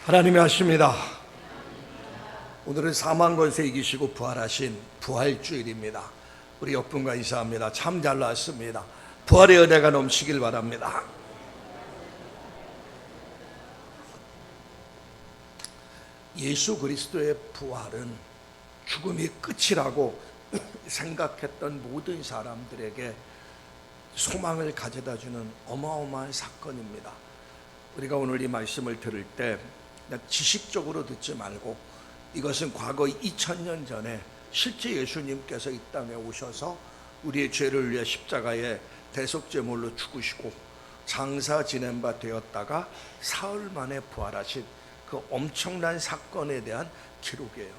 하나님이 하십니다. 오늘은 사망 권세 이기시고 부활하신 부활주일입니다. 우리 옆분과 인사합니다. 참 잘 나왔습니다. 부활의 은혜가 넘치길 바랍니다. 예수 그리스도의 부활은 죽음이 끝이라고 생각했던 모든 사람들에게 소망을 가져다주는 어마어마한 사건입니다. 우리가 오늘 이 말씀을 들을 때 지식적으로 듣지 말고 이것은 과거 2000년 전에 실제 예수님께서 이 땅에 오셔서 우리의 죄를 위해 십자가에 대속제물로 죽으시고 장사 지낸 바 되었다가 사흘 만에 부활하신 그 엄청난 사건에 대한 기록이에요.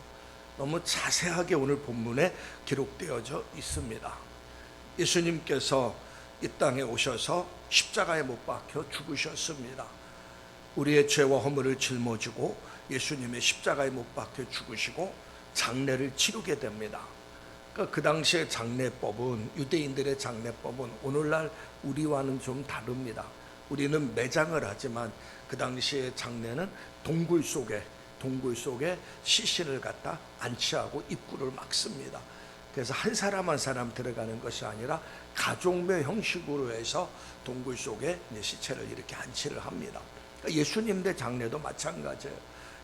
너무 자세하게 오늘 본문에 기록되어져 있습니다. 예수님께서 이 땅에 오셔서 십자가에 못 박혀 죽으셨습니다. 우리의 죄와 허물을 짊어지고 예수님의 십자가에 못 박혀 죽으시고 장례를 치르게 됩니다. 그러니까 그 당시의 장례법은, 유대인들의 장례법은 오늘날 우리와는 좀 다릅니다. 우리는 매장을 하지만 그 당시의 장례는 동굴 속에 시신을 갖다 안치하고 입구를 막습니다. 그래서 한 사람 한 사람 들어가는 것이 아니라 가족묘 형식으로 해서 동굴 속에 시체를 이렇게 안치를 합니다. 예수님의 장례도 마찬가지예요.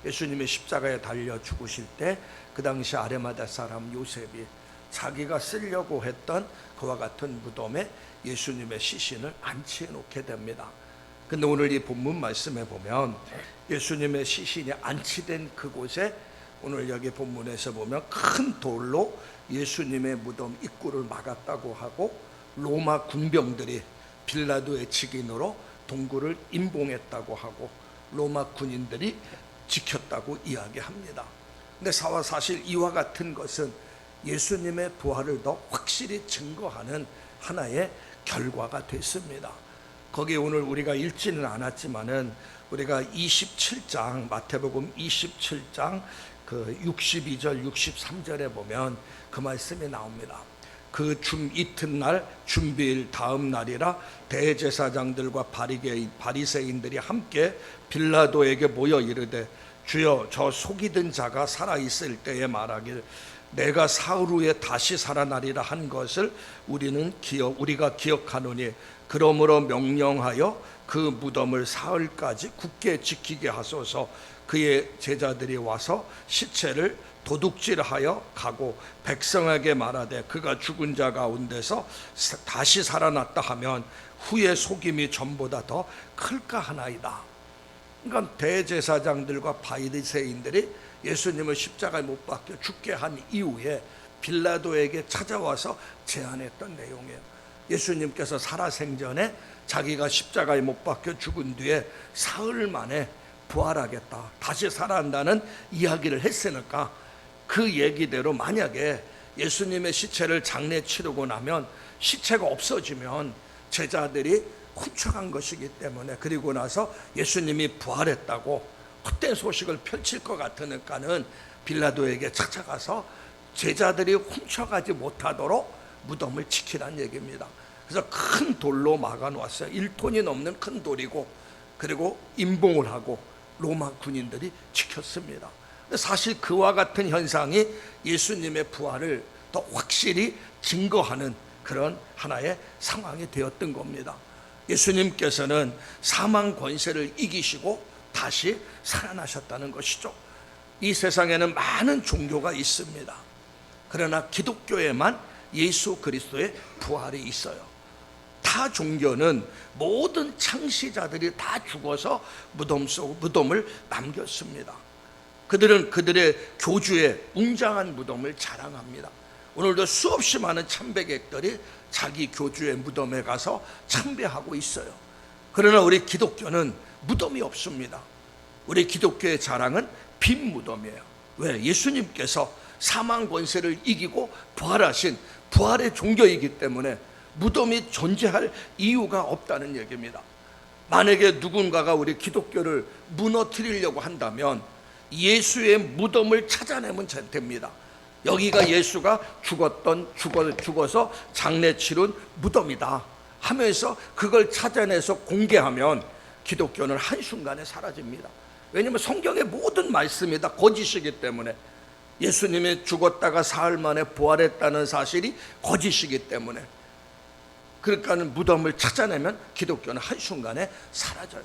예수님의 십자가에 달려 죽으실 때 그 당시 아레마다 사람 요셉이 자기가 쓰려고 했던 그와 같은 무덤에 예수님의 시신을 안치해 놓게 됩니다. 근데 오늘 이 본문 말씀에 보면 예수님의 시신이 안치된 그곳에 오늘 여기 본문에서 보면 큰 돌로 예수님의 무덤 입구를 막았다고 하고 로마 군병들이 빌라도의 직인으로 동굴을 임봉했다고 하고 로마 군인들이 지켰다고 이야기합니다. 근데 사실 이와 같은 것은 예수님의 부활을 더 확실히 증거하는 하나의 결과가 됐습니다. 거기 오늘 우리가 읽지는 않았지만은 우리가 27장 마태복음 27장 그 62절 63절에 보면 그 말씀이 나옵니다. 그 이튿날 준비일 다음 날이라 대제사장들과 바리새인들이 함께 빌라도에게 모여 이르되 주여 저 속이 든 자가 살아있을 때에 말하길 내가 사흘 후에 다시 살아나리라 한 것을 우리가 기억하노니 그러므로 명령하여 그 무덤을 사흘까지 굳게 지키게 하소서. 그의 제자들이 와서 시체를 도둑질하여 가고 백성에게 말하되 그가 죽은 자 가운데서 다시 살아났다 하면 후의 속임이 전보다 더 클까 하나이다. 그러니까 대제사장들과 바리새인들이 예수님을 십자가에 못 박혀 죽게 한 이후에 빌라도에게 찾아와서 제안했던 내용이에요. 예수님께서 살아생전에 자기가 십자가에 못 박혀 죽은 뒤에 사흘 만에 부활하겠다, 다시 살아난다는 이야기를 했으니까 그 얘기대로 만약에 예수님의 시체를 장례 치르고 나면 시체가 없어지면 제자들이 훔쳐간 것이기 때문에, 그리고 나서 예수님이 부활했다고 헛된 소식을 펼칠 것 같으니까는 빌라도에게 찾아가서 제자들이 훔쳐가지 못하도록 무덤을 지키라는 얘기입니다. 그래서 큰 돌로 막아 놓았어요. 1톤이 넘는 큰 돌이고, 그리고 임봉을 하고 로마 군인들이 지켰습니다. 사실 그와 같은 현상이 예수님의 부활을 더 확실히 증거하는 그런 하나의 상황이 되었던 겁니다. 예수님께서는 사망 권세를 이기시고 다시 살아나셨다는 것이죠. 이 세상에는 많은 종교가 있습니다. 그러나 기독교에만 예수 그리스도의 부활이 있어요. 타 종교는 모든 창시자들이 다 죽어서 무덤을 남겼습니다. 그들은 그들의 교주의 웅장한 무덤을 자랑합니다. 오늘도 수없이 많은 참배객들이 자기 교주의 무덤에 가서 참배하고 있어요. 그러나 우리 기독교는 무덤이 없습니다. 우리 기독교의 자랑은 빈 무덤이에요. 왜? 예수님께서 사망 권세를 이기고 부활하신 부활의 종교이기 때문에 무덤이 존재할 이유가 없다는 얘기입니다. 만약에 누군가가 우리 기독교를 무너뜨리려고 한다면 예수의 무덤을 찾아내면 됩니다. 여기가 예수가 죽어서 장례 치른 무덤이다 하면서 그걸 찾아내서 공개하면 기독교는 한순간에 사라집니다. 왜냐하면 성경의 모든 말씀이 다 거짓이기 때문에, 예수님이 죽었다가 사흘 만에 부활했다는 사실이 거짓이기 때문에, 그러니까 무덤을 찾아내면 기독교는 한순간에 사라져요.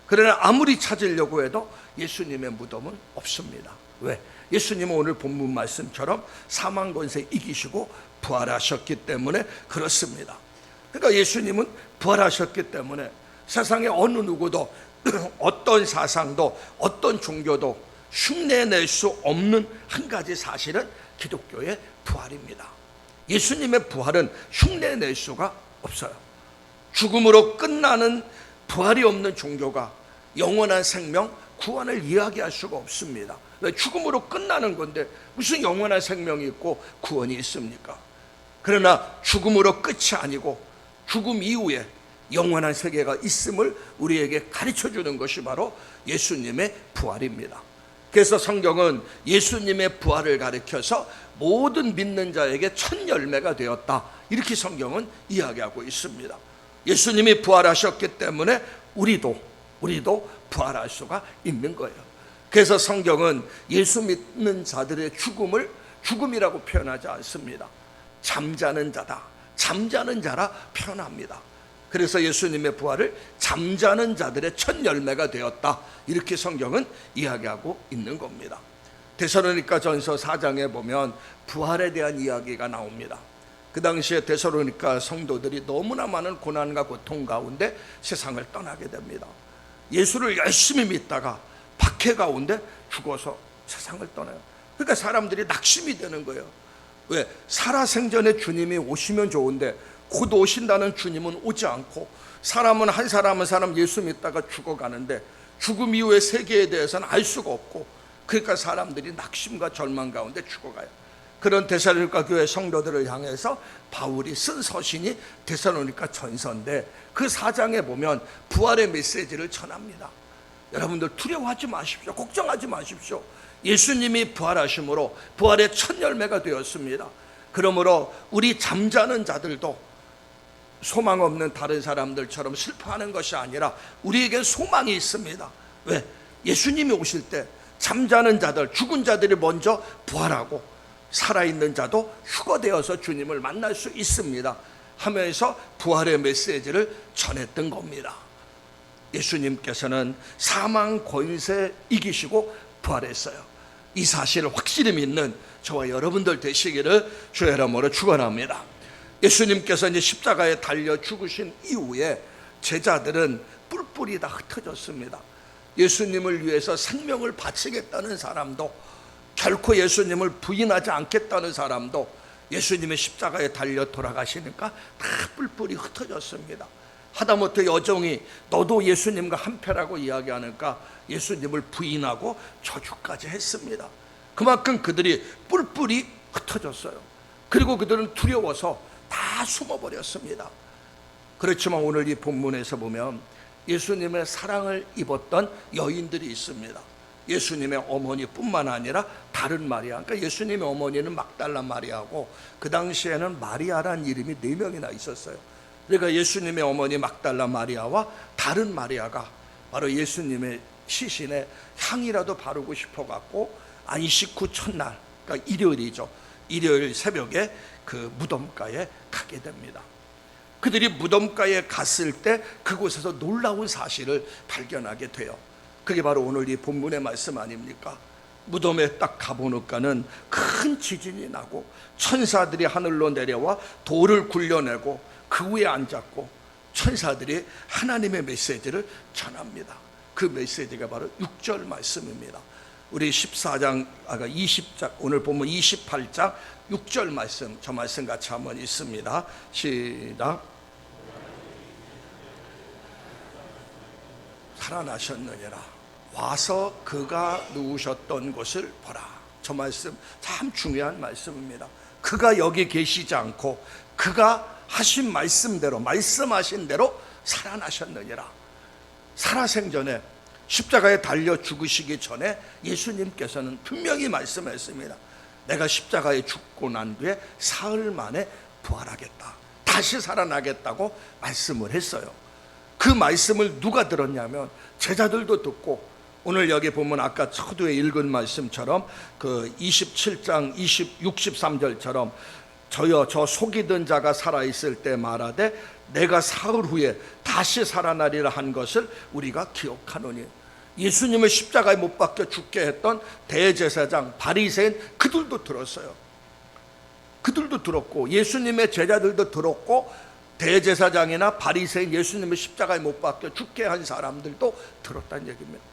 그러나 아무리 찾으려고 해도 예수님의 무덤은 없습니다. 왜? 예수님은 오늘 본문 말씀처럼 사망 권세 이기시고 부활하셨기 때문에 그렇습니다. 그러니까 예수님은 부활하셨기 때문에 세상에 어느 누구도 어떤 사상도 어떤 종교도 흉내낼 수 없는 한 가지 사실은 기독교의 부활입니다. 예수님의 부활은 흉내낼 수가 없어요. 죽음으로 끝나는 부활이 없는 종교가 영원한 생명, 구원을 이야기할 수가 없습니다. 왜? 죽음으로 끝나는 건데 무슨 영원한 생명이 있고 구원이 있습니까? 그러나 죽음으로 끝이 아니고 죽음 이후에 영원한 세계가 있음을 우리에게 가르쳐주는 것이 바로 예수님의 부활입니다. 그래서 성경은 예수님의 부활을 가리켜서 모든 믿는 자에게 첫 열매가 되었다, 이렇게 성경은 이야기하고 있습니다. 예수님이 부활하셨기 때문에 우리도 부활할 수가 있는 거예요. 그래서 성경은 예수 믿는 자들의 죽음을 죽음이라고 표현하지 않습니다. 잠자는 자다, 잠자는 자라 표현합니다. 그래서 예수님의 부활을 잠자는 자들의 첫 열매가 되었다, 이렇게 성경은 이야기하고 있는 겁니다. 데살로니가 전서 4장에 보면 부활에 대한 이야기가 나옵니다. 그 당시에 데살로니가 성도들이 너무나 많은 고난과 고통 가운데 세상을 떠나게 됩니다. 예수를 열심히 믿다가 박해 가운데 죽어서 세상을 떠나요. 그러니까 사람들이 낙심이 되는 거예요. 왜? 살아생전에 주님이 오시면 좋은데 곧 오신다는 주님은 오지 않고, 사람은 한 사람 한 사람 예수 믿다가 죽어가는데 죽음 이후의 세계에 대해서는 알 수가 없고, 그러니까 사람들이 낙심과 절망 가운데 죽어가요. 그런 데살로니가 교회 성도들을 향해서 바울이 쓴 서신이 데살로니가 전서인데, 그 4장에 보면 부활의 메시지를 전합니다. 여러분들 두려워하지 마십시오. 걱정하지 마십시오. 예수님이 부활하심으로 부활의 첫 열매가 되었습니다. 그러므로 우리 잠자는 자들도 소망 없는 다른 사람들처럼 슬퍼하는 것이 아니라 우리에겐 소망이 있습니다. 왜? 예수님이 오실 때 잠자는 자들, 죽은 자들이 먼저 부활하고 살아있는 자도 휴거되어서 주님을 만날 수 있습니다 하면서 부활의 메시지를 전했던 겁니다. 예수님께서는 사망 권세 이기시고 부활했어요. 이 사실을 확실히 믿는 저와 여러분들 되시기를 주의 이름으로 축원합니다. 예수님께서 이제 십자가에 달려 죽으신 이후에 제자들은 뿔뿔이 다 흩어졌습니다. 예수님을 위해서 생명을 바치겠다는 사람도, 결코 예수님을 부인하지 않겠다는 사람도 예수님의 십자가에 달려 돌아가시니까 다 뿔뿔이 흩어졌습니다. 하다못해 여종이 너도 예수님과 한패라고 이야기하니까 예수님을 부인하고 저주까지 했습니다. 그만큼 그들이 뿔뿔이 흩어졌어요. 그리고 그들은 두려워서 다 숨어버렸습니다. 그렇지만 오늘 이 본문에서 보면 예수님의 사랑을 입었던 여인들이 있습니다. 예수님의 어머니뿐만 아니라 다른 마리아, 그러니까 예수님의 어머니는 막달라 마리아고 그 당시에는 마리아란 이름이 4명이나 있었어요. 그러니까 예수님의 어머니 막달라 마리아와 다른 마리아가 바로 예수님의 시신에 향이라도 바르고 싶어 갖고 안식 후 첫날, 그러니까 일요일이죠. 일요일 새벽에 그 무덤가에 가게 됩니다. 그들이 무덤가에 갔을 때 그곳에서 놀라운 사실을 발견하게 돼요. 그게 바로 오늘 이 본문의 말씀 아닙니까? 무덤에 딱 가보니까는 큰 지진이 나고 천사들이 하늘로 내려와 돌을 굴려내고 그 위에 앉았고 천사들이 하나님의 메시지를 전합니다. 그 메시지가 바로 6절 말씀입니다. 우리 14장, 20장, 오늘 보면 28장 6절 말씀, 저 말씀 같이 한번 읽습니다. 시작. 살아나셨느니라. 와서 그가 누우셨던 곳을 보라. 저 말씀 참 중요한 말씀입니다. 그가 여기 계시지 않고 그가 하신 말씀대로, 말씀하신 대로 살아나셨느니라. 살아생전에 십자가에 달려 죽으시기 전에 예수님께서는 분명히 말씀했습니다. 내가 십자가에 죽고 난 뒤에 사흘 만에 부활하겠다, 다시 살아나겠다고 말씀을 했어요. 그 말씀을 누가 들었냐면 제자들도 듣고 오늘 여기 보면 아까 초두에 읽은 말씀처럼 그 27장 63절처럼 저여 저 속이던 자가 살아있을 때 말하되 내가 사흘 후에 다시 살아나리라 한 것을 우리가 기억하노니. 예수님을 십자가에 못 박혀 죽게 했던 대제사장 바리새인 그들도 들었어요. 그들도 들었고 예수님의 제자들도 들었고 대제사장이나 바리새인 예수님을 십자가에 못 박혀 죽게 한 사람들도 들었다는 얘기입니다.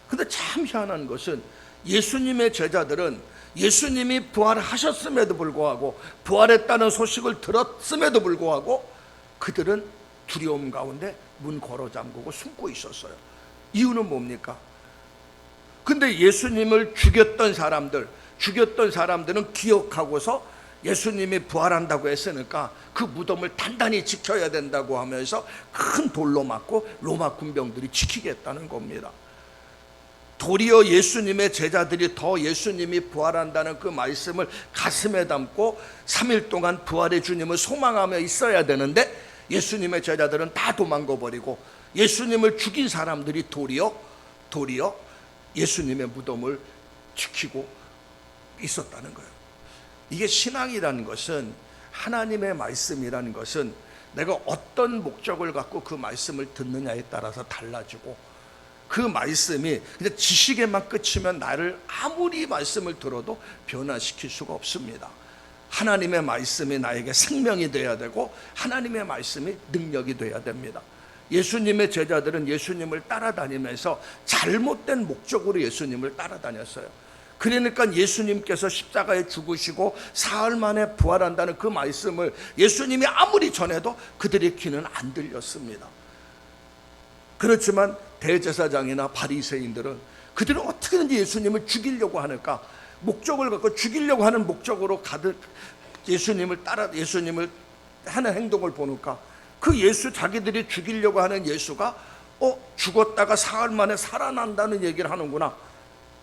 근데 참 희한한 것은 예수님의 제자들은 예수님이 부활하셨음에도 불구하고 부활했다는 소식을 들었음에도 불구하고 그들은 두려움 가운데 문 걸어 잠그고 숨고 있었어요. 이유는 뭡니까? 근데 예수님을 죽였던 사람들은 기억하고서 예수님이 부활한다고 했으니까 그 무덤을 단단히 지켜야 된다고 하면서 큰 돌로 맞고 로마 군병들이 지키겠다는 겁니다. 도리어 예수님의 제자들이 더 예수님이 부활한다는 그 말씀을 가슴에 담고 3일 동안 부활의 주님을 소망하며 있어야 되는데 예수님의 제자들은 다 도망가 버리고 예수님을 죽인 사람들이 도리어 예수님의 무덤을 지키고 있었다는 거예요. 이게 신앙이라는 것은, 하나님의 말씀이라는 것은 내가 어떤 목적을 갖고 그 말씀을 듣느냐에 따라서 달라지고, 그 말씀이 그냥 지식에만 그치면 나를 아무리 말씀을 들어도 변화시킬 수가 없습니다. 하나님의 말씀이 나에게 생명이 되어야 되고 하나님의 말씀이 능력이 되어야 됩니다. 예수님의 제자들은 예수님을 따라다니면서 잘못된 목적으로 예수님을 따라다녔어요. 그러니까 예수님께서 십자가에 죽으시고 사흘 만에 부활한다는 그 말씀을 예수님이 아무리 전해도 그들의 귀는 안 들렸습니다. 그렇지만 대제사장이나 바리새인들은 그들은 어떻게든지 예수님을 죽이려고 하니까 목적을 갖고 죽이려고 하는 목적으로 가득 예수님을 하는 행동을 보니까 그 예수, 자기들이 죽이려고 하는 예수가 죽었다가 사흘 만에 살아난다는 얘기를 하는구나.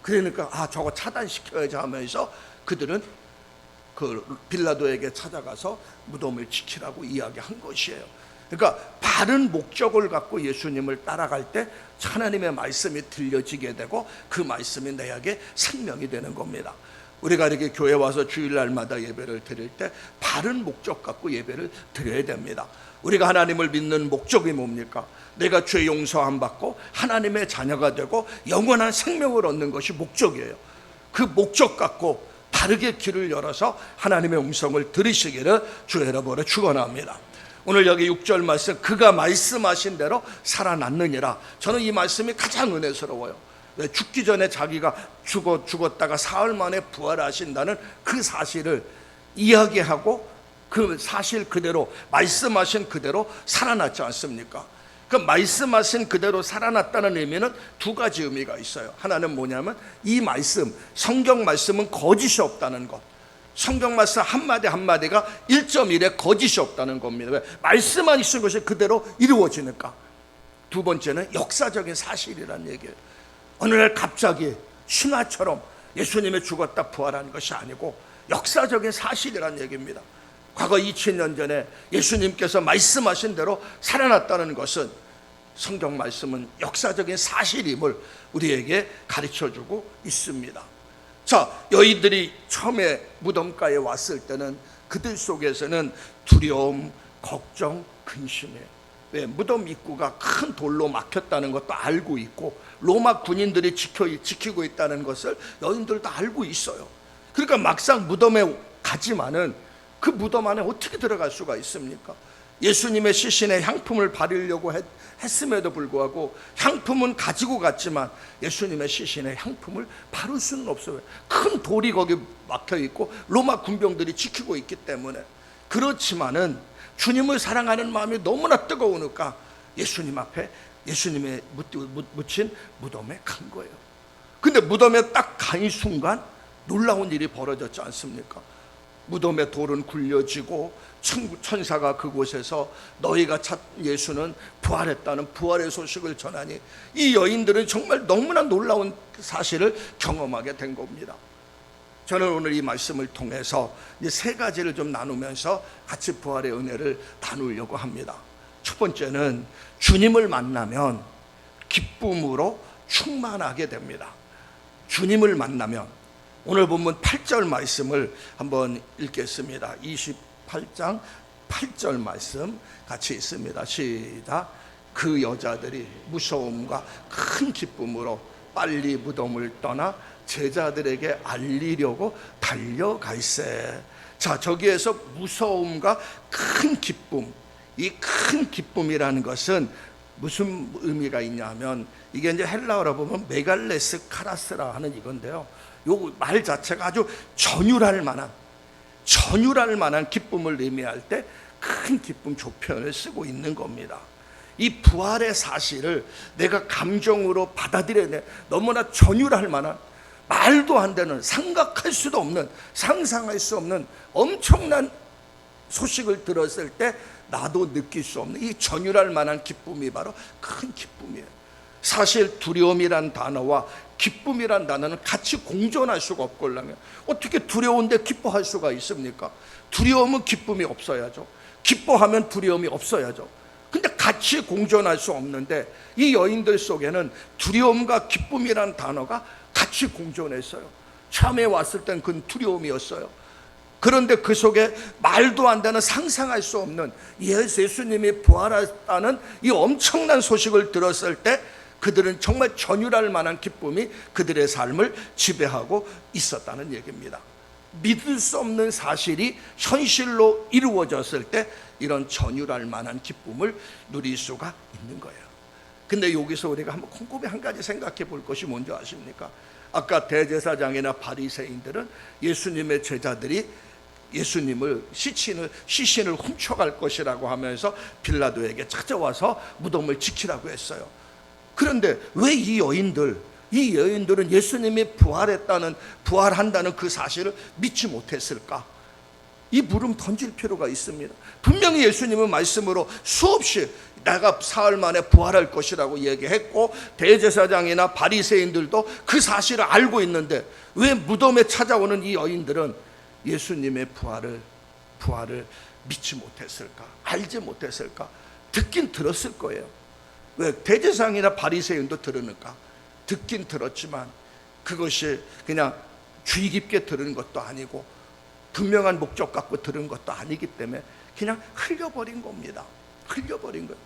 그러니까 저거 차단시켜야지 하면서 그들은 그 빌라도에게 찾아가서 무덤을 지키라고 이야기한 것이에요. 그러니까 바른 목적을 갖고 예수님을 따라갈 때 하나님의 말씀이 들려지게 되고 그 말씀이 내게 생명이 되는 겁니다. 우리가 이렇게 교회 와서 주일날마다 예배를 드릴 때 바른 목적 갖고 예배를 드려야 됩니다. 우리가 하나님을 믿는 목적이 뭡니까? 내가 죄 용서함 받고 하나님의 자녀가 되고 영원한 생명을 얻는 것이 목적이에요. 그 목적 갖고 바르게 귀를 열어서 하나님의 음성을 들으시기를 주의 이름으로 축원합니다. 오늘 여기 6절 말씀, 그가 말씀하신 대로 살아났느니라. 저는 이 말씀이 가장 은혜스러워요. 죽기 전에 자기가 죽었다가 사흘 만에 부활하신다는 그 사실을 이야기하고 그 사실 그대로 말씀하신 그대로 살아났지 않습니까? 그 말씀하신 그대로 살아났다는 의미는 두 가지 의미가 있어요. 하나는 뭐냐면 이 말씀, 성경 말씀은 거짓이 없다는 것. 성경 말씀 한마디 한마디가 1.1에 거짓이 없다는 겁니다. 왜? 말씀만 있는 것이 그대로 이루어지니까. 두 번째는 역사적인 사실이라는 얘기예요. 어느 날 갑자기 신화처럼 예수님이 죽었다 부활한 것이 아니고 역사적인 사실이라는 얘기입니다. 과거 2000년 전에 예수님께서 말씀하신 대로 살아났다는 것은 성경 말씀은 역사적인 사실임을 우리에게 가르쳐주고 있습니다. 자, 여인들이 처음에 무덤가에 왔을 때는 그들 속에서는 두려움, 걱정, 근심이에요. 왜? 무덤 입구가 큰 돌로 막혔다는 것도 알고 있고 로마 군인들이 지키고 있다는 것을 여인들도 알고 있어요. 그러니까 막상 무덤에 가지만은 그 무덤 안에 어떻게 들어갈 수가 있습니까? 예수님의 시신에 향품을 바르려고 했음에도 불구하고 향품은 가지고 갔지만 예수님의 시신에 향품을 바를 수는 없어요. 큰 돌이 거기 막혀 있고 로마 군병들이 지키고 있기 때문에. 그렇지만은 주님을 사랑하는 마음이 너무나 뜨거우니까 예수님 앞에 예수님의 묻힌 무덤에 간 거예요. 근데 무덤에 딱 간 순간 놀라운 일이 벌어졌지 않습니까? 무덤의 돌은 굴려지고 천사가 그곳에서 너희가 찾은 예수는 부활했다는 부활의 소식을 전하니 이 여인들은 정말 너무나 놀라운 사실을 경험하게 된 겁니다. 저는 오늘 이 말씀을 통해서 이제 세 가지를 좀 나누면서 같이 부활의 은혜를 나누려고 합니다. 첫 번째는 주님을 만나면 기쁨으로 충만하게 됩니다. 주님을 만나면. 오늘 본문 8절 말씀을 한번 읽겠습니다. 28장 8절 말씀 같이 있습니다. 시작. 그 여자들이 무서움과 큰 기쁨으로 빨리 무덤을 떠나 제자들에게 알리려고 달려갈세. 자, 저기에서 무서움과 큰 기쁨, 이 큰 기쁨이라는 것은 무슨 의미가 있냐면, 이게 이제 헬라어로 보면 메갈레스 카라스라 하는 이건데요, 요 말 자체가 아주 전율할 만한 기쁨을 의미할 때 큰 기쁨 조편을 쓰고 있는 겁니다. 이 부활의 사실을 내가 감정으로 받아들여야 돼. 너무나 전율할 만한, 말도 안 되는, 생각할 수도 없는, 상상할 수 없는 엄청난 소식을 들었을 때 나도 느낄 수 없는 이 전율할 만한 기쁨이 바로 큰 기쁨이에요. 사실 두려움이란 단어와 기쁨이란 단어는 같이 공존할 수가 없걸랑요. 어떻게 두려운데 기뻐할 수가 있습니까? 두려움은 기쁨이 없어야죠. 기뻐하면 두려움이 없어야죠. 근데 같이 공존할 수 없는데, 이 여인들 속에는 두려움과 기쁨이란 단어가 같이 공존했어요. 처음에 왔을 땐 그건 두려움이었어요. 그런데 그 속에 말도 안 되는, 상상할 수 없는 예수님이 부활했다는 이 엄청난 소식을 들었을 때 그들은 정말 전율할 만한 기쁨이 그들의 삶을 지배하고 있었다는 얘기입니다. 믿을 수 없는 사실이 현실로 이루어졌을 때 이런 전율할 만한 기쁨을 누릴 수가 있는 거예요. 근데 여기서 우리가 한번 곰곰이 한 가지 생각해 볼 것이 뭔지 아십니까? 아까 대제사장이나 바리새인들은 예수님의 제자들이 예수님을 시신을 훔쳐갈 것이라고 하면서 빌라도에게 찾아와서 무덤을 지키라고 했어요. 그런데 왜 이 여인들은 예수님이 부활한다는 그 사실을 믿지 못했을까? 이 물음 던질 필요가 있습니다. 분명히 예수님은 말씀으로 수없이 내가 사흘 만에 부활할 것이라고 얘기했고, 대제사장이나 바리새인들도 그 사실을 알고 있는데 왜 무덤에 찾아오는 이 여인들은 예수님의 부활을 믿지 못했을까? 알지 못했을까? 듣긴 들었을 거예요. 왜? 대제사장이나 바리새인도 들으니까. 듣긴 들었지만 그것이 그냥 주의 깊게 들은 것도 아니고 분명한 목적 갖고 들은 것도 아니기 때문에 그냥 흘려버린 겁니다. 흘려버린 거예요.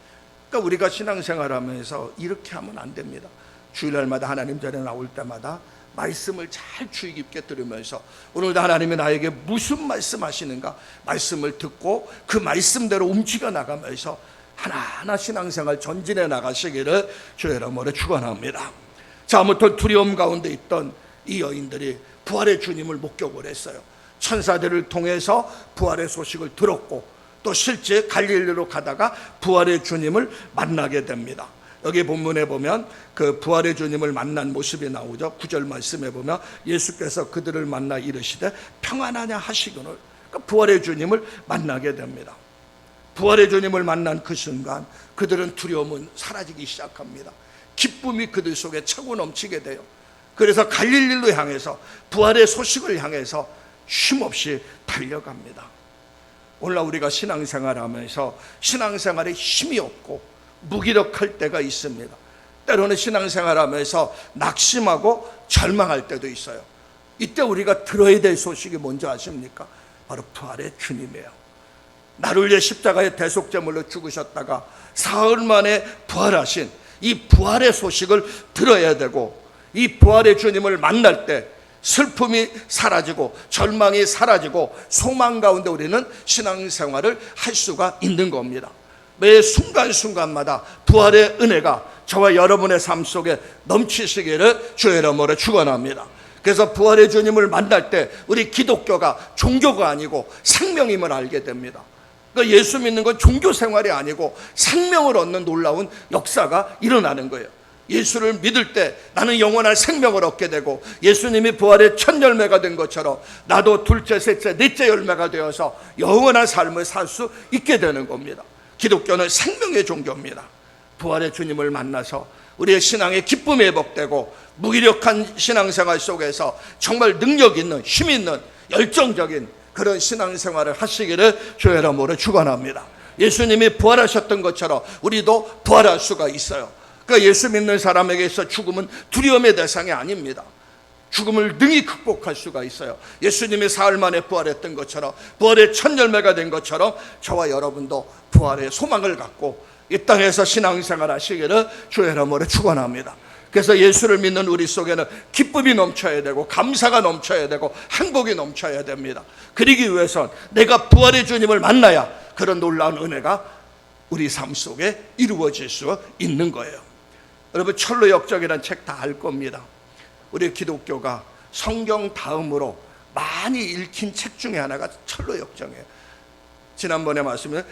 그러니까 우리가 신앙생활하면서 이렇게 하면 안 됩니다. 주일날마다 하나님 전에 나올 때마다 말씀을 잘 주의 깊게 들으면서 오늘도 하나님이 나에게 무슨 말씀하시는가 말씀을 듣고 그 말씀대로 움직여 나가면서 하나하나 신앙생활 전진해 나가시기를 주의 이름으로 축원합니다. 자, 아무튼 두려움 가운데 있던 이 여인들이 부활의 주님을 목격을 했어요. 천사들을 통해서 부활의 소식을 들었고 또 실제 갈릴리로 가다가 부활의 주님을 만나게 됩니다. 여기 본문에 보면 그 부활의 주님을 만난 모습이 나오죠. 9절 말씀에 보면 예수께서 그들을 만나 이르시되 평안하냐 하시거늘, 그러니까 부활의 주님을 만나게 됩니다. 부활의 주님을 만난 그 순간 그들은 두려움은 사라지기 시작합니다. 기쁨이 그들 속에 차고 넘치게 돼요. 그래서 갈릴리로 향해서 부활의 소식을 향해서 쉼없이 달려갑니다. 오늘날 우리가 신앙생활하면서 신앙생활에 힘이 없고 무기력할 때가 있습니다. 때로는 신앙생활하면서 낙심하고 절망할 때도 있어요. 이때 우리가 들어야 될 소식이 뭔지 아십니까? 바로 부활의 주님이에요. 나를 위해 십자가의 대속제물로 죽으셨다가 사흘 만에 부활하신 이 부활의 소식을 들어야 되고, 이 부활의 주님을 만날 때 슬픔이 사라지고 절망이 사라지고 소망 가운데 우리는 신앙생활을 할 수가 있는 겁니다. 매 순간순간마다 부활의 은혜가 저와 여러분의 삶 속에 넘치시기를 주의 이름으로 축원합니다. 그래서 부활의 주님을 만날 때 우리 기독교가 종교가 아니고 생명임을 알게 됩니다. 그러니까 예수 믿는 건 종교 생활이 아니고 생명을 얻는 놀라운 역사가 일어나는 거예요. 예수를 믿을 때 나는 영원한 생명을 얻게 되고, 예수님이 부활의 첫 열매가 된 것처럼 나도 둘째, 셋째, 넷째 열매가 되어서 영원한 삶을 살 수 있게 되는 겁니다. 기독교는 생명의 종교입니다. 부활의 주님을 만나서 우리의 신앙의 기쁨이 회복되고 무기력한 신앙생활 속에서 정말 능력 있는, 힘 있는, 열정적인 그런 신앙생활을 하시기를 주의 이름으로 축원합니다. 예수님이 부활하셨던 것처럼 우리도 부활할 수가 있어요. 그 예수 믿는 사람에게서 죽음은 두려움의 대상이 아닙니다. 죽음을 능히 극복할 수가 있어요. 예수님이 사흘 만에 부활했던 것처럼, 부활의 첫 열매가 된 것처럼 저와 여러분도 부활의 소망을 갖고 이 땅에서 신앙생활 하시기를 주의 이름으로 축원합니다. 그래서 예수를 믿는 우리 속에는 기쁨이 넘쳐야 되고 감사가 넘쳐야 되고 행복이 넘쳐야 됩니다. 그러기 위해선 내가 부활의 주님을 만나야 그런 놀라운 은혜가 우리 삶 속에 이루어질 수 있는 거예요. 여러분, 철로역정이라는 책 다 알 겁니다. 우리 기독교가 성경 다음으로 많이 읽힌 책 중에 하나가 철로역정이에요. 지난번에 말씀드린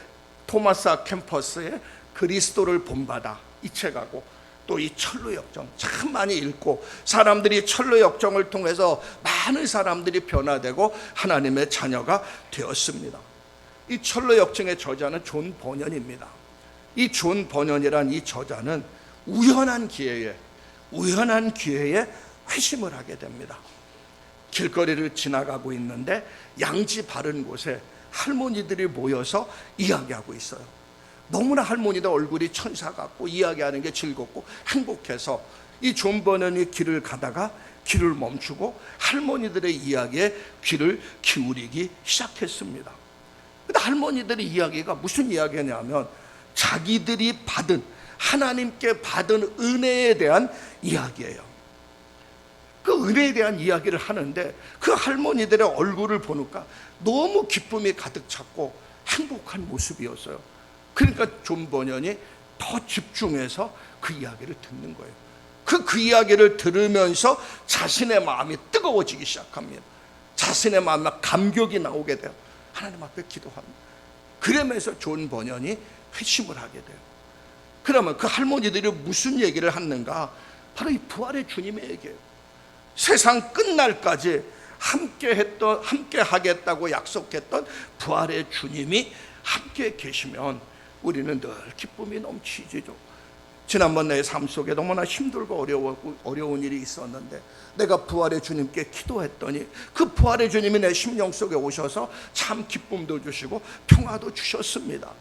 토마스 아 캠퍼스의 그리스도를 본받아, 이 책하고 또 이 철로역정 참 많이 읽고, 사람들이 철로역정을 통해서 많은 사람들이 변화되고 하나님의 자녀가 되었습니다. 이 철로역정의 저자는 존 버년입니다. 이 존 버년이란 이 저자는 우연한 기회에 회심을 하게 됩니다. 길거리를 지나가고 있는데 양지 바른 곳에 할머니들이 모여서 이야기하고 있어요. 너무나 할머니들 얼굴이 천사 같고 이야기하는 게 즐겁고 행복해서 이 존 버넌이 길을 가다가 길을 멈추고 할머니들의 이야기에 귀를 기울이기 시작했습니다. 근데 할머니들의 이야기가 무슨 이야기냐면 자기들이 받은, 하나님께 받은 은혜에 대한 이야기예요. 그 은혜에 대한 이야기를 하는데 그 할머니들의 얼굴을 보니까 너무 기쁨이 가득 찼고 행복한 모습이었어요. 그러니까 존 버넌이 더 집중해서 그 이야기를 듣는 거예요. 그 이야기를 들으면서 자신의 마음이 뜨거워지기 시작합니다. 자신의 마음에 감격이 나오게 돼요. 하나님 앞에 기도합니다. 그러면서 존 버넌이 회심을 하게 돼요. 그러면 그 할머니들이 무슨 얘기를 하는가? 바로 이 부활의 주님의 얘기예요. 세상 끝날까지 함께 하겠다고 약속했던 부활의 주님이 함께 계시면 우리는 늘 기쁨이 넘치죠. 지난번 내 삶 속에 너무나 힘들고 어려운 일이 있었는데 내가 부활의 주님께 기도했더니 그 부활의 주님이 내 심령 속에 오셔서 참 기쁨도 주시고 평화도 주셨습니다.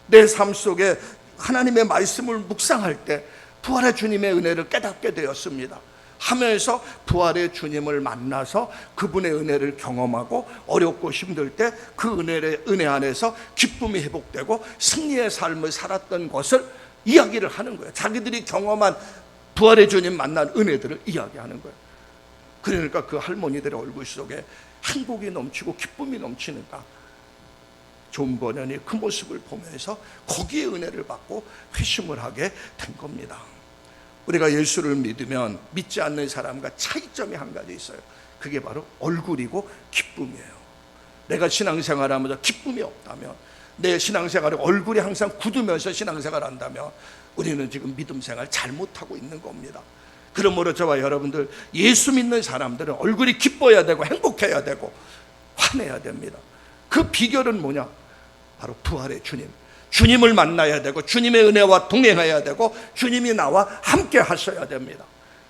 내 삶 속에 하나님의 말씀을 묵상할 때 부활의 주님의 은혜를 깨닫게 되었습니다. 하면서 부활의 주님을 만나서 그분의 은혜를 경험하고 어렵고 힘들 때 그 은혜 안에서 기쁨이 회복되고 승리의 삶을 살았던 것을 이야기를 하는 거예요. 자기들이 경험한 부활의 주님 만난 은혜들을 이야기하는 거예요. 그러니까 그 할머니들의 얼굴 속에 행복이 넘치고 기쁨이 넘치니까 존 버넌이 그 모습을 보면서 거기에 은혜를 받고 회심을 하게 된 겁니다. 우리가 예수를 믿으면 믿지 않는 사람과 차이점이 한 가지 있어요. 그게 바로 얼굴이고 기쁨이에요. 내가 신앙생활하면서 기쁨이 없다면, 내 신앙생활에 얼굴이 항상 굳으면서 신앙생활 한다면 우리는 지금 믿음생활 잘못하고 있는 겁니다. 그러므로 저와 여러분들, 예수 믿는 사람들은 얼굴이 기뻐야 되고 행복해야 되고 화내야 됩니다. 그 비결은 뭐냐? 바로 부활의 주님, 주님을 만나야 되고 주님의 은혜와 동행해야 되고 주님이 나와 함께 하셔야 됩니다.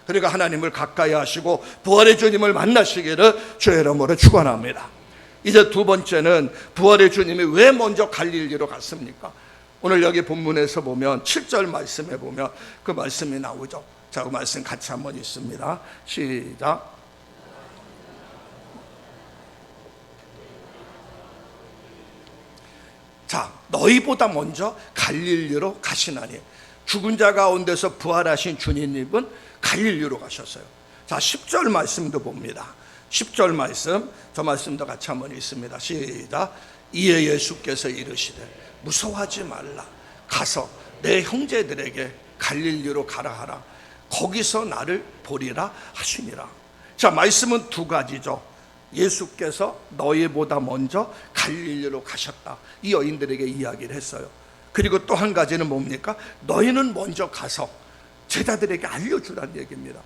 그러니까 하나님을 가까이 하시고 부활의 주님을 만나시기를 주의 이름으로 축원합니다. 이제 두 번째는 부활의 주님이 왜 먼저 갈릴리로 갔습니까? 오늘 여기 본문에서 보면 7절 말씀에 보면 그 말씀이 나오죠. 자, 그 말씀 같이 한번 읽습니다. 시작. 자, 너희보다 먼저 갈릴리로 가시나니. 죽은 자 가운데서 부활하신 주님은 갈릴리로 가셨어요. 자, 10절 말씀도 봅니다. 10절 말씀, 저 말씀도 같이 한번 읽습니다. 시작. 이에 예수께서 이르시되 무서워하지 말라. 가서 내 형제들에게 갈릴리로 가라 하라. 거기서 나를 보리라 하시니라. 자, 말씀은 두 가지죠. 예수께서 너희보다 먼저 갈릴리로 가셨다, 이 여인들에게 이야기를 했어요. 그리고 또 한 가지는 뭡니까? 너희는 먼저 가서 제자들에게 알려주라는 얘기입니다.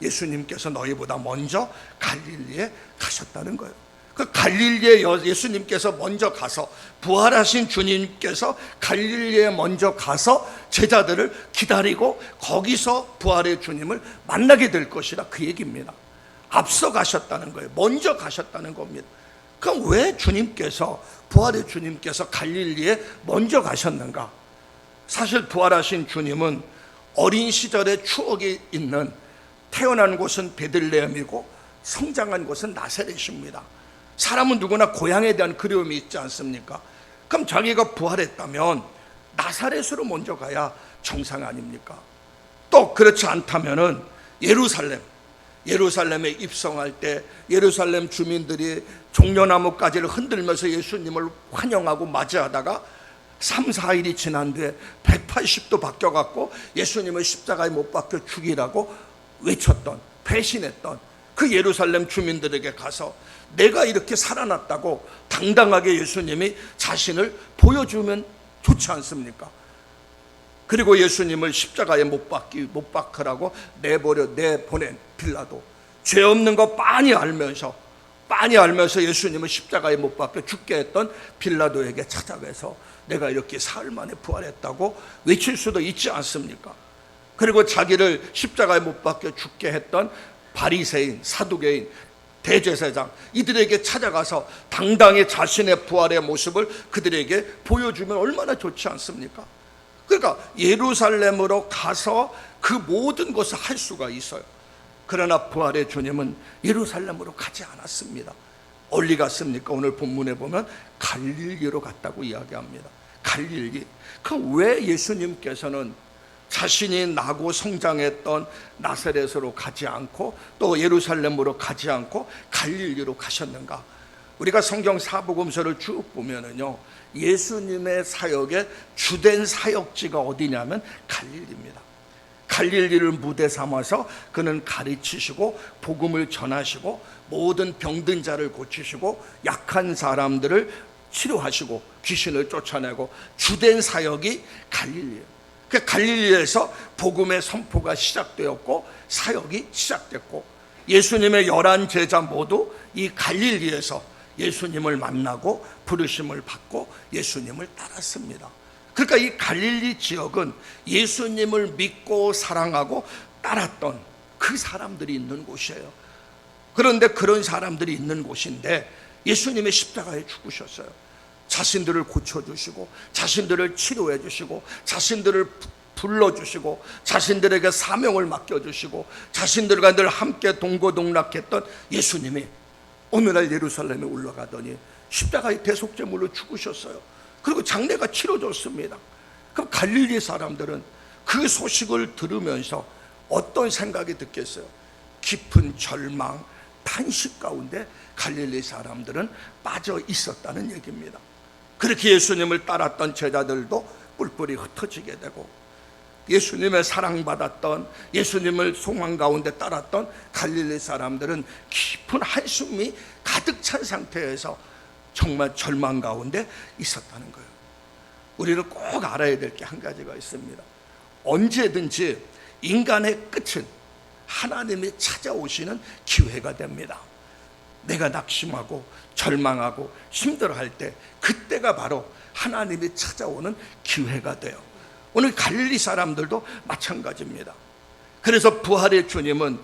예수님께서 너희보다 먼저 갈릴리에 가셨다는 거예요. 그 갈릴리에 예수님께서 먼저 가서, 부활하신 주님께서 갈릴리에 먼저 가서 제자들을 기다리고 거기서 부활의 주님을 만나게 될 것이라, 그 얘기입니다. 앞서 가셨다는 거예요. 먼저 가셨다는 겁니다. 그럼 왜 주님께서, 부활의 주님께서 갈릴리에 먼저 가셨는가? 사실 부활하신 주님은 어린 시절의 추억이 있는, 태어난 곳은 베들레헴이고 성장한 곳은 나사렛입니다. 사람은 누구나 고향에 대한 그리움이 있지 않습니까? 그럼 자기가 부활했다면 나사렛으로 먼저 가야 정상 아닙니까? 또 그렇지 않다면은 예루살렘에 입성할 때 예루살렘 주민들이 종려나무가지를 흔들면서 예수님을 환영하고 맞이하다가 3, 4일이 지난 뒤에 180도 바뀌어갖고 예수님을 십자가에 못 박혀 죽이라고 외쳤던, 배신했던 그 예루살렘 주민들에게 가서 내가 이렇게 살아났다고 당당하게 예수님이 자신을 보여주면 좋지 않습니까? 그리고 예수님을 십자가에 못 박으라고 내보낸 빌라도, 죄 없는 거 빤히 알면서 예수님을 십자가에 못 박혀 죽게 했던 빌라도에게 찾아가서 내가 이렇게 사흘 만에 부활했다고 외칠 수도 있지 않습니까? 그리고 자기를 십자가에 못 박혀 죽게 했던 바리새인, 사두개인, 대제사장, 이들에게 찾아가서 당당히 자신의 부활의 모습을 그들에게 보여주면 얼마나 좋지 않습니까? 그러니까 예루살렘으로 가서 그 모든 것을 할 수가 있어요. 그러나 부활의 주님은 예루살렘으로 가지 않았습니다. 어디 갔습니까? 오늘 본문에 보면 갈릴리로 갔다고 이야기합니다. 갈릴리. 왜 예수님께서는 자신이 나고 성장했던 나사렛으로 가지 않고 또 예루살렘으로 가지 않고 갈릴리로 가셨는가? 우리가 성경 사복음서를 쭉 보면은요, 예수님의 사역의 주된 사역지가 어디냐면 갈릴리입니다. 갈릴리를 무대 삼아서 그는 가르치시고 복음을 전하시고 모든 병든 자를 고치시고 약한 사람들을 치료하시고 귀신을 쫓아내고 주된 사역이 갈릴리예요. 그 갈릴리에서 복음의 선포가 시작되었고 사역이 시작됐고 예수님의 11 제자 모두 이 갈릴리에서 예수님을 만나고 부르심을 받고 예수님을 따랐습니다. 그러니까 이 갈릴리 지역은 예수님을 믿고 사랑하고 따랐던 그 사람들이 있는 곳이에요. 그런데 그런 사람들이 있는 곳인데 예수님이 십자가에 죽으셨어요. 자신들을 고쳐주시고 자신들을 치료해 주시고 자신들을 불러주시고 자신들에게 사명을 맡겨주시고 자신들과 늘 함께 동고동락했던 예수님이 오늘날 예루살렘에 올라가더니 십자가의 대속제물로 죽으셨어요. 그리고 장례가 치러졌습니다. 그럼 갈릴리 사람들은 그 소식을 들으면서 어떤 생각이 듣겠어요? 깊은 절망, 탄식 가운데 갈릴리 사람들은 빠져 있었다는 얘기입니다. 그렇게 예수님을 따랐던 제자들도 뿔뿔이 흩어지게 되고 예수님의 사랑받았던 예수님을 소망 가운데 따랐던 갈릴리 사람들은 깊은 한숨이 가득 찬 상태에서 정말 절망 가운데 있었다는 거예요. 우리는 꼭 알아야 될 게 한 가지가 있습니다. 언제든지 인간의 끝은 하나님이 찾아오시는 기회가 됩니다. 내가 낙심하고 절망하고 힘들어할 때 그때가 바로 하나님이 찾아오는 기회가 돼요. 오늘 갈릴리 사람들도 마찬가지입니다. 그래서 부활의 주님은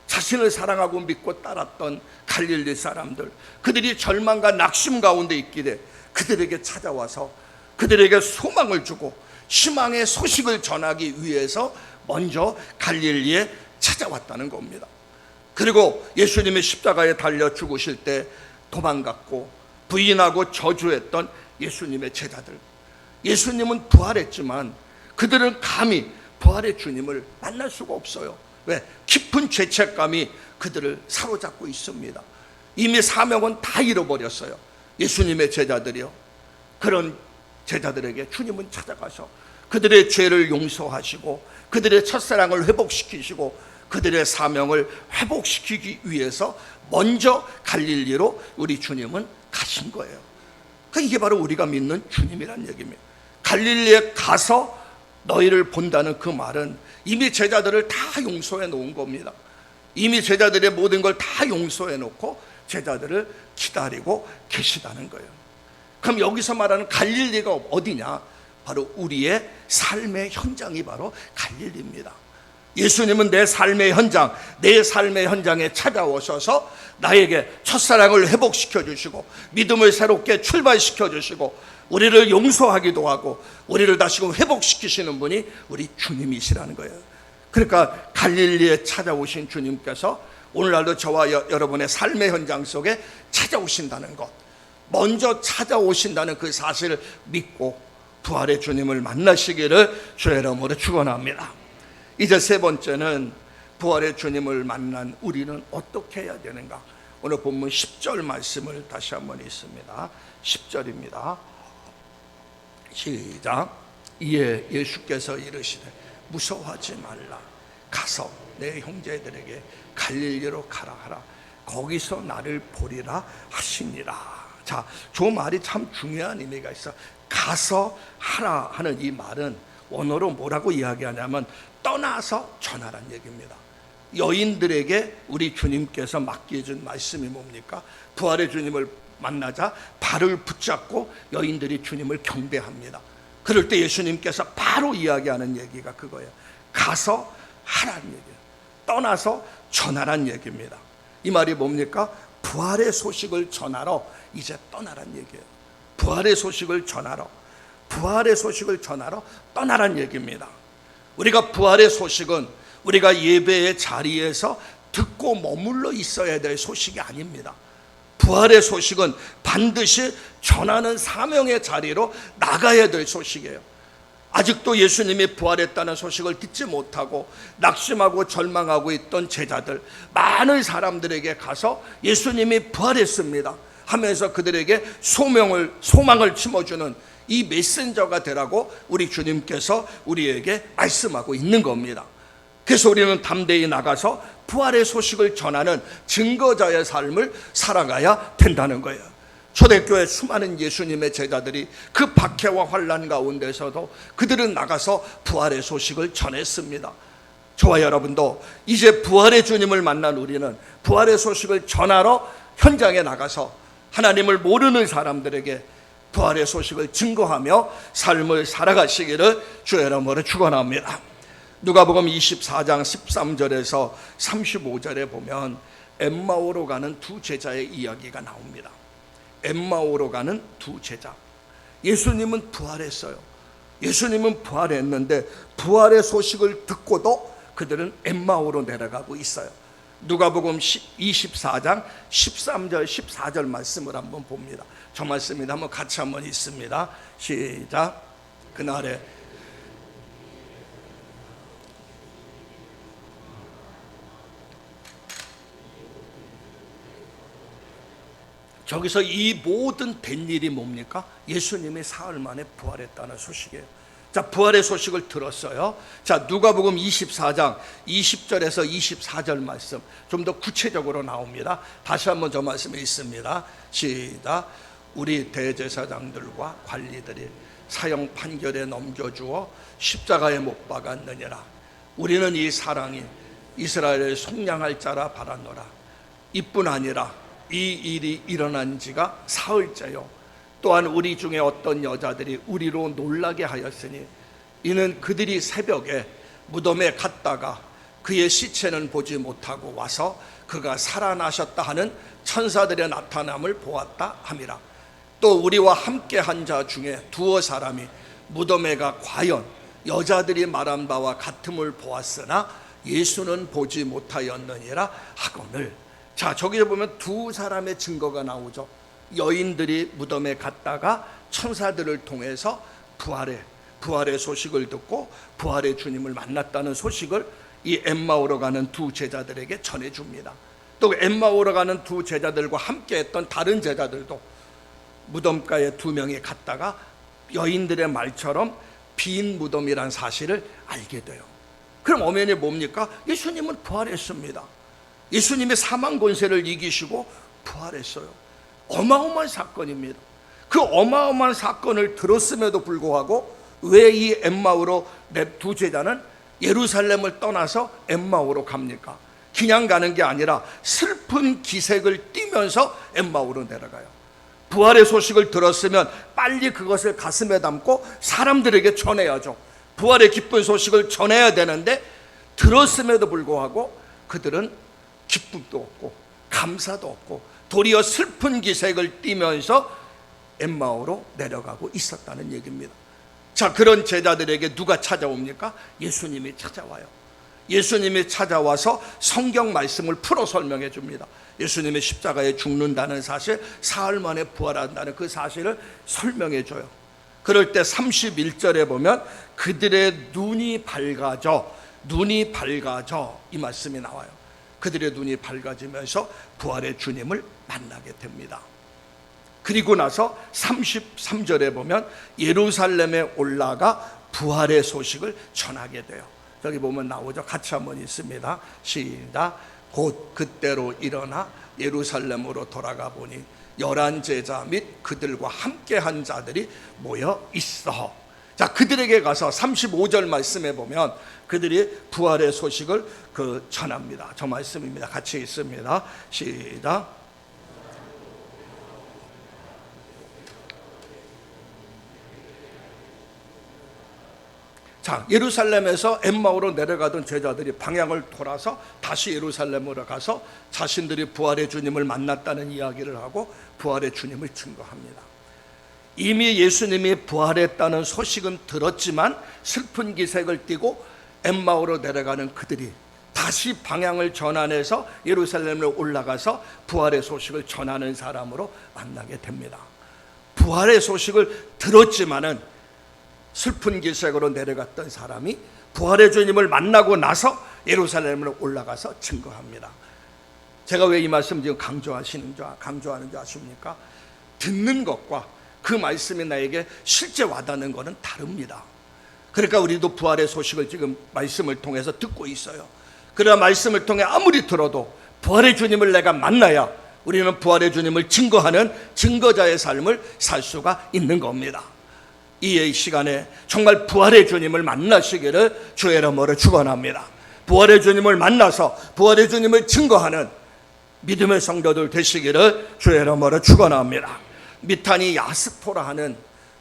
자신을 사랑하고 믿고 따랐던 갈릴리 사람들, 그들이 절망과 낙심 가운데 있기에 그들에게 찾아와서 그들에게 소망을 주고 희망의 소식을 전하기 위해서 먼저 갈릴리에 찾아왔다는 겁니다. 그리고 예수님이 십자가에 달려 죽으실 때 도망갔고 부인하고 저주했던 예수님의 제자들, 예수님은 부활했지만 그들은 감히 부활의 주님을 만날 수가 없어요. 왜? 깊은 죄책감이 그들을 사로잡고 있습니다. 이미 사명은 다 잃어버렸어요. 예수님의 제자들이요, 그런 제자들에게 주님은 찾아가서 그들의 죄를 용서하시고 그들의 첫사랑을 회복시키시고 그들의 사명을 회복시키기 위해서 먼저 갈릴리로 우리 주님은 가신 거예요. 이게 바로 우리가 믿는 주님이란 얘기입니다. 갈릴리에 가서 너희를 본다는 그 말은 이미 제자들을 다 용서해 놓은 겁니다. 이미 제자들의 모든 걸 다 용서해 놓고 제자들을 기다리고 계시다는 거예요. 그럼 여기서 말하는 갈릴리가 어디냐? 바로 우리의 삶의 현장이 바로 갈릴리입니다. 예수님은 내 삶의 현장에 찾아오셔서 나에게 첫사랑을 회복시켜 주시고 믿음을 새롭게 출발시켜 주시고 우리를 용서하기도 하고 우리를 다시금 회복시키시는 분이 우리 주님이시라는 거예요. 그러니까 갈릴리에 찾아오신 주님께서 오늘날도 저와 여러분의 삶의 현장 속에 찾아오신다는 것, 먼저 찾아오신다는 그 사실을 믿고 부활의 주님을 만나시기를 주의 이름으로 축원합니다. 이제 세 번째는 부활의 주님을 만난 우리는 어떻게 해야 되는가? 오늘 본문 10절 말씀을 다시 한번 읽습니다. 10절입니다. 시작. 이에 예수께서 이르시되 무서워하지 말라. 가서 내 형제들에게 갈릴리로 가라 하라. 거기서 나를 보리라 하시니라. 자, 저 말이 참 중요한 의미가 있어. 가서 하라 하는 이 말은 원어로 뭐라고 이야기하냐면 떠나서 전하라는 얘기입니다. 여인들에게 우리 주님께서 맡겨준 말씀이 뭡니까? 부활의 주님을 만나자 발을 붙잡고 여인들이 주님을 경배합니다. 그럴 때 예수님께서 바로 이야기하는 얘기가 그거예요. 가서 하라는 얘기예요. 떠나서 전하라는 얘기입니다. 이 말이 뭡니까? 부활의 소식을 전하러 이제 떠나란 얘기예요. 부활의 소식을 전하러, 부활의 소식을 전하러 떠나란 얘기입니다. 우리가 부활의 소식은 우리가 예배의 자리에서 듣고 머물러 있어야 될 소식이 아닙니다. 부활의 소식은 반드시 전하는 사명의 자리로 나가야 될 소식이에요. 아직도 예수님이 부활했다는 소식을 듣지 못하고 낙심하고 절망하고 있던 제자들, 많은 사람들에게 가서 예수님이 부활했습니다 하면서 그들에게 소망을 심어주는 이 메신저가 되라고 우리 주님께서 우리에게 말씀하고 있는 겁니다. 그래서 우리는 담대히 나가서 부활의 소식을 전하는 증거자의 삶을 살아가야 된다는 거예요. 초대교회 수많은 예수님의 제자들이 그 박해와 환난 가운데서도 그들은 나가서 부활의 소식을 전했습니다. 저와 여러분도 이제 부활의 주님을 만난 우리는 부활의 소식을 전하러 현장에 나가서 하나님을 모르는 사람들에게 부활의 소식을 증거하며 삶을 살아가시기를 주의 이름으로 축원합니다. 누가복음 24장 13절에서 35절에 보면 엠마오로 가는 두 제자의 이야기가 나옵니다. 엠마오로 가는 두 제자. 예수님은 부활했어요. 예수님은 부활했는데 부활의 소식을 듣고도 그들은 엠마오로 내려가고 있어요. 누가복음 24장 13절 14절 말씀을 한번 봅니다. 저 말씀입니다. 한번 같이 한번 읽습니다. 시작. 그날에 저기서 이 모든 된 일이 뭡니까? 예수님이 사흘 만에 부활했다는 소식이에요. 자, 부활의 소식을 들었어요. 자, 누가복음 24장 20절에서 24절 말씀 좀 더 구체적으로 나옵니다. 다시 한번 저 말씀이 있습니다. 시작. 우리 대제사장들과 관리들이 사형 판결에 넘겨주어 십자가에 못 박았느니라. 우리는 이 사랑이 이스라엘을 속량할 자라 바라노라. 이뿐 아니라 이 일이 일어난 지가 사흘째요. 또한 우리 중에 어떤 여자들이 우리로 놀라게 하였으니 이는 그들이 새벽에 무덤에 갔다가 그의 시체는 보지 못하고 와서 그가 살아나셨다 하는 천사들의 나타남을 보았다 함이라. 또 우리와 함께 한 자 중에 두어 사람이 무덤에 가 과연 여자들이 말한 바와 같음을 보았으나 예수는 보지 못하였느니라 하거늘. 자, 저기에 보면 두 사람의 증거가 나오죠. 여인들이 무덤에 갔다가 천사들을 통해서 부활의 소식을 듣고 부활의 주님을 만났다는 소식을 이 엠마오로 가는 두 제자들에게 전해줍니다. 또 엠마오로 가는 두 제자들과 함께 했던 다른 제자들도 무덤가에 두 명이 갔다가 여인들의 말처럼 빈 무덤이란 사실을 알게 돼요. 그럼 엄연히 뭡니까? 예수님은 부활했습니다. 예수님이 사망 권세를 이기시고 부활했어요. 어마어마한 사건입니다. 그 어마어마한 사건을 들었음에도 불구하고 왜 이 엠마오로 두 제자는 예루살렘을 떠나서 엠마오로 갑니까? 그냥 가는 게 아니라 슬픈 기색을 띠면서 엠마오로 내려가요. 부활의 소식을 들었으면 빨리 그것을 가슴에 담고 사람들에게 전해야죠. 부활의 기쁜 소식을 전해야 되는데 들었음에도 불구하고 그들은 기쁨도 없고 감사도 없고 도리어 슬픈 기색을 띠면서 엠마오로 내려가고 있었다는 얘기입니다. 자, 그런 제자들에게 누가 찾아옵니까? 예수님이 찾아와요. 예수님이 찾아와서 성경 말씀을 풀어 설명해 줍니다. 예수님의 십자가에 죽는다는 사실, 사흘 만에 부활한다는 그 사실을 설명해 줘요. 그럴 때 31절에 보면 그들의 눈이 밝아져 이 말씀이 나와요. 그들의 눈이 밝아지면서 부활의 주님을 만나게 됩니다. 그리고 나서 33절에 보면 예루살렘에 올라가 부활의 소식을 전하게 돼요. 저기 보면 나오죠. 같이 한번 있습니다. 시작. 곧 그때로 일어나 예루살렘으로 돌아가 보니 11 제자 및 그들과 함께한 자들이 모여 있어. 자, 그들에게 가서 35절 말씀에 보면 그들이 부활의 소식을 전합니다. 저 말씀입니다. 같이 있습니다. 시작. 자, 예루살렘에서 엠마오로 내려가던 제자들이 방향을 돌아서 다시 예루살렘으로 가서 자신들이 부활의 주님을 만났다는 이야기를 하고 부활의 주님을 증거합니다. 이미 예수님이 부활했다는 소식은 들었지만 슬픈 기색을 띠고 엠마오로 내려가는 그들이 다시 방향을 전환해서 예루살렘으로 올라가서 부활의 소식을 전하는 사람으로 만나게 됩니다. 부활의 소식을 들었지만은 슬픈 기색으로 내려갔던 사람이 부활의 주님을 만나고 나서 예루살렘으로 올라가서 증거합니다. 제가 왜 이 말씀 지금 강조하는 줄 아십니까? 듣는 것과 그 말씀이 나에게 실제 와닿는 것은 다릅니다. 그러니까 우리도 부활의 소식을 지금 말씀을 통해서 듣고 있어요. 그러나 말씀을 통해 아무리 들어도 부활의 주님을 내가 만나야 우리는 부활의 주님을 증거하는 증거자의 삶을 살 수가 있는 겁니다. 이 시간에 정말 부활의 주님을 만나시기를 주의 이름으로 축원합니다. 부활의 주님을 만나서 부활의 주님을 증거하는 믿음의 성도들 되시기를 주의 이름으로 축원합니다. 미타니 야스포라 하는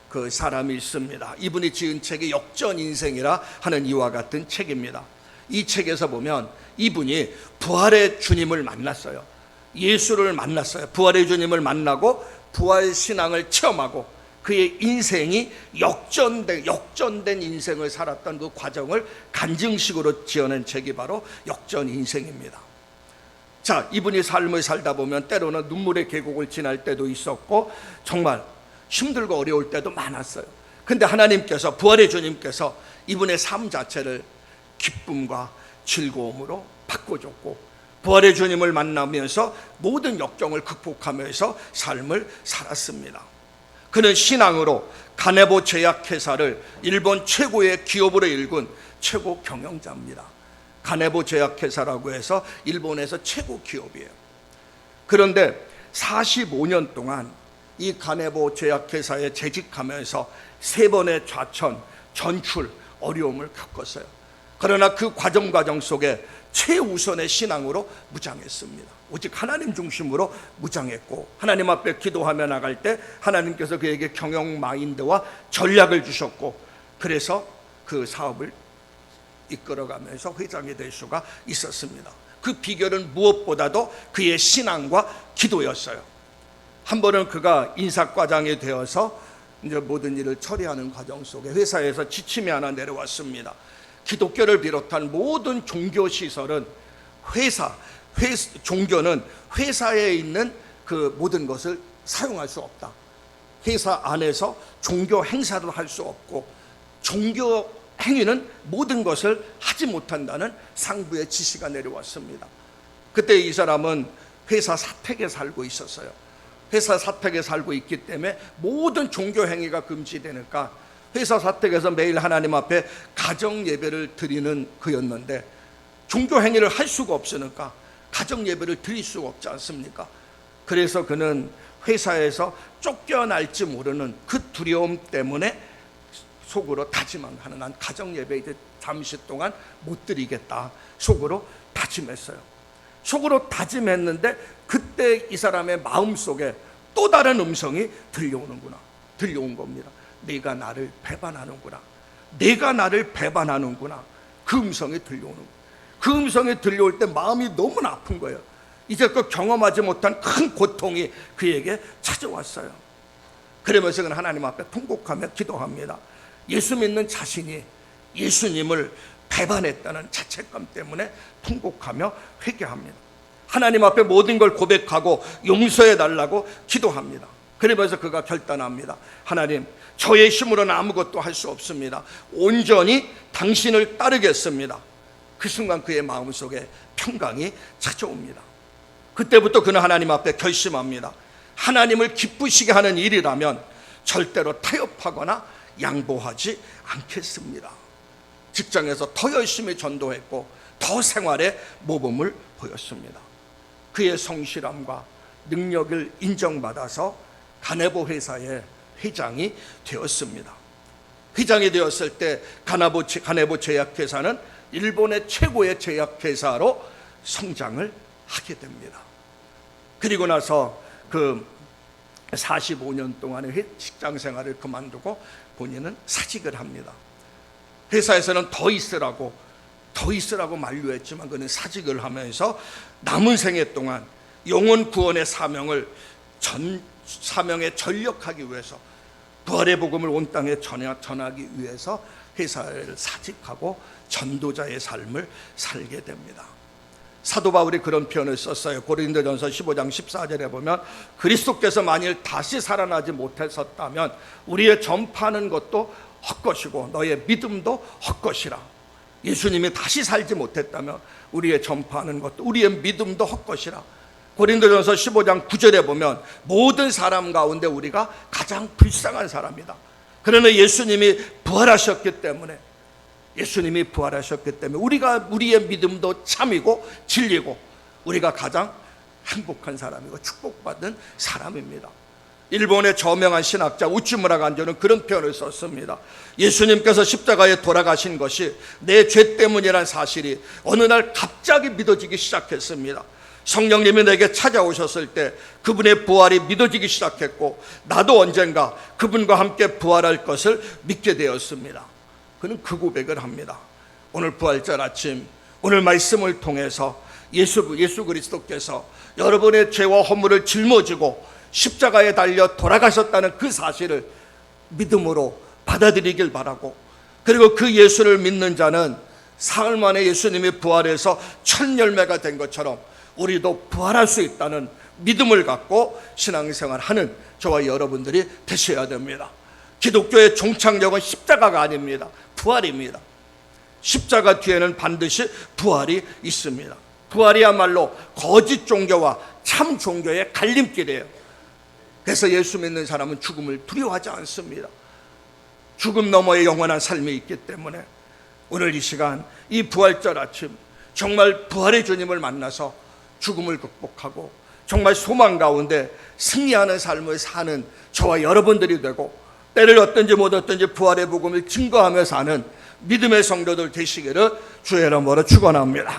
그 사람이 있습니다. 이분이 지은 책이 역전 인생이라 하는 이와 같은 책입니다. 이 책에서 보면 이분이 부활의 주님을 만났어요. 예수를 만났어요. 부활의 주님을 만나고 부활 신앙을 체험하고 그의 인생이 역전된 인생을 살았던 그 과정을 간증식으로 지어낸 책이 바로 역전 인생입니다. 자, 이분이 삶을 살다 보면 때로는 눈물의 계곡을 지날 때도 있었고 정말 힘들고 어려울 때도 많았어요. 근데 하나님께서, 부활의 주님께서 이분의 삶 자체를 기쁨과 즐거움으로 바꿔줬고 부활의 주님을 만나면서 모든 역경을 극복하면서 삶을 살았습니다. 그는 신앙으로 가네보 제약회사를 일본 최고의 기업으로 일군 최고 경영자입니다. 가네보 제약회사라고 해서 일본에서 최고 기업이에요. 그런데 45년 동안 이 가네보 제약회사에 재직하면서 3번의 좌천, 전출, 어려움을 겪었어요. 그러나 그 과정 속에 최우선의 신앙으로 무장했습니다. 오직 하나님 중심으로 무장했고 하나님 앞에 기도하며 나갈 때 하나님께서 그에게 경영 마인드와 전략을 주셨고 그래서 그 사업을 이끌어가면서 회장이 될 수가 있었습니다. 그 비결은 무엇보다도 그의 신앙과 기도였어요. 한 번은 그가 인사과장이 되어서 이제 모든 일을 처리하는 과정 속에 회사에서 지침이 하나 내려왔습니다. 기독교를 비롯한 모든 종교 시설은 종교는 회사에 있는 그 모든 것을 사용할 수 없다. 회사 안에서 종교 행사도 할 수 없고 종교 행위는 모든 것을 하지 못한다는 상부의 지시가 내려왔습니다. 그때 이 사람은 회사 사택에 살고 있었어요. 회사 사택에 살고 있기 때문에 모든 종교 행위가 금지되니까 회사 사택에서 매일 하나님 앞에 가정 예배를 드리는 그였는데 종교 행위를 할 수가 없으니까 가정 예배를 드릴 수가 없지 않습니까? 그래서 그는 회사에서 쫓겨날지 모르는 그 두려움 때문에 속으로 다짐하는, 난 가정 예배 이제 잠시 동안 못 드리겠다 속으로 다짐했어요. 속으로 다짐했는데 그때 이 사람의 마음속에 또 다른 음성이 들려온 겁니다. 네가 나를 배반하는구나. 내가 나를 배반하는구나. 그 음성이 들려오는 거예요. 그 음성이 들려올 때 마음이 너무나 아픈 거예요. 이제껏 경험하지 못한 큰 고통이 그에게 찾아왔어요. 그러면서 그는 하나님 앞에 통곡하며 기도합니다. 예수 믿는 자신이 예수님을 배반했다는 자책감 때문에 통곡하며 회개합니다. 하나님 앞에 모든 걸 고백하고 용서해 달라고 기도합니다. 그러면서 그가 결단합니다. 하나님, 저의 힘으로는 아무것도 할 수 없습니다. 온전히 당신을 따르겠습니다. 그 순간 그의 마음속에 평강이 찾아옵니다. 그때부터 그는 하나님 앞에 결심합니다. 하나님을 기쁘시게 하는 일이라면 절대로 타협하거나 양보하지 않겠습니다. 직장에서 더 열심히 전도했고 더 생활에 모범을 보였습니다. 그의 성실함과 능력을 인정받아서 가네보 회사의 회장이 되었습니다. 회장이 되었을 때 가네보 제약회사는 일본의 최고의 제약회사로 성장을 하게 됩니다. 그리고 나서 그 45년 동안의 직장 생활을 그만두고 본인은 사직을 합니다. 회사에서는 더 있으라고 만류했지만 그는 사직을 하면서 남은 생애 동안 영혼 구원의 사명에 전력하기 위해서, 부활의 복음을 온 땅에 전하기 위해서 회사를 사직하고 전도자의 삶을 살게 됩니다. 사도 바울이 그런 표현을 썼어요. 고린도전서 15장 14절에 보면 그리스도께서 만일 다시 살아나지 못하셨다면 우리의 전파하는 것도 헛것이고 너의 믿음도 헛것이라. 예수님이 다시 살지 못했다면 우리의 전파하는 것도 우리의 믿음도 헛것이라. 고린도전서 15장 9절에 보면 모든 사람 가운데 우리가 가장 불쌍한 사람이다. 그러나 예수님이 부활하셨기 때문에 우리의 믿음도 참이고 진리고 우리가 가장 행복한 사람이고 축복받은 사람입니다. 일본의 저명한 신학자 우치무라 간조는 그런 표현을 썼습니다. 예수님께서 십자가에 돌아가신 것이 내 죄 때문이라는 사실이 어느 날 갑자기 믿어지기 시작했습니다. 성령님이 내게 찾아오셨을 때 그분의 부활이 믿어지기 시작했고 나도 언젠가 그분과 함께 부활할 것을 믿게 되었습니다. 그는 그 고백을 합니다. 오늘 부활절 아침, 오늘 말씀을 통해서 예수 그리스도께서 여러분의 죄와 허물을 짊어지고 십자가에 달려 돌아가셨다는 그 사실을 믿음으로 받아들이길 바라고, 그리고 그 예수를 믿는 자는 사흘 만에 예수님이 부활해서 첫 열매가 된 것처럼 우리도 부활할 수 있다는 믿음을 갖고 신앙생활하는 저와 여러분들이 되셔야 됩니다. 기독교의 종착역은 십자가가 아닙니다. 부활입니다. 십자가 뒤에는 반드시 부활이 있습니다. 부활이야말로 거짓 종교와 참 종교의 갈림길이에요. 그래서 예수 믿는 사람은 죽음을 두려워하지 않습니다. 죽음 너머에 영원한 삶이 있기 때문에 오늘 이 시간, 이 부활절 아침 정말 부활의 주님을 만나서 죽음을 극복하고 정말 소망 가운데 승리하는 삶을 사는 저와 여러분들이 되고, 때를 얻든지 못 얻든지 부활의 복음을 증거하며 사는 믿음의 성도들 되시기를 주의 이름으로 축원합니다.